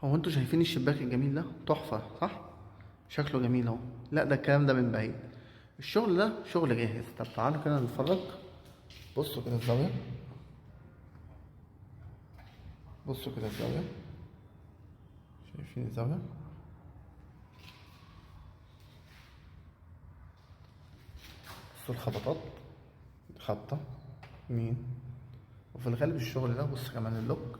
هو انتوا شايفين الشباك الجميل ده؟ تحفة صح؟ شكله جميل اهو. لا ده الكلام ده من بعيد، الشغل ده شغل جاهز. طب تعالوا كده نتفرج. بصوا كده الزاوية، بصوا كده الزاوية، شايفين الزاوية؟ بصوا الخبطات، خبطة يمين، وفي الغالب الشغل ده بص كمان اللوك،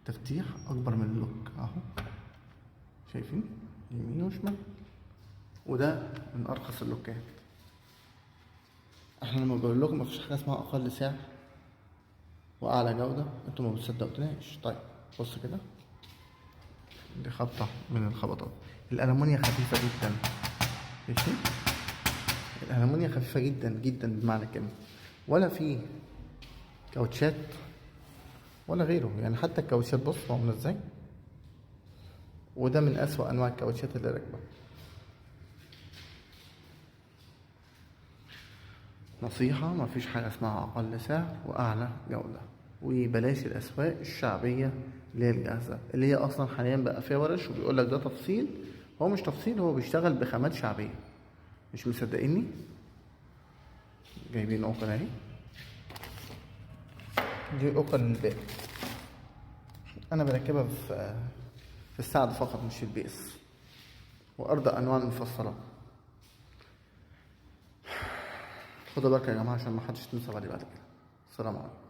تفتيح أكبر من اللوك أهو، شايفين يمين وشمال. وده من أرخص اللوكات. احنا لما بقول لكم مفيش حاجة اسمها أقل سعر وأعلى جودة انتوا ما بتصدقوناش. طيب بص كده، دي خبطة من الخبطات. الألمونيا خفيفة جدا، ماشي؟ الألمونيا خفيفة جدا جدا بمعنى الكلمة، ولا في كاوتشات ولا غيره. يعني حتى الكاوتشات بص عاملة ازاي، وده من أسوأ أنواع الكاوتشات اللي راكبة. نصيحة، مفيش حاجة اسمها أقل سعر وأعلى جودة، وبلاش الأسواق الشعبية اللي هي الجاهزة، اللي هي أصلا حاليا بقى فيها ورش وبيقولك ده تفصيل. هو مش تفصيل، هو بيشتغل بخامات شعبية. مش مصدقيني؟ جايبين أوكل أهي، دي أوكل للباقي. أنا بركبها في السعد فقط مش في البيس، وأرضى أنواع المفصلات. خدوا بالك يا جماعة عشان محدش ينصب عليه بعد كده. السلام عليكم.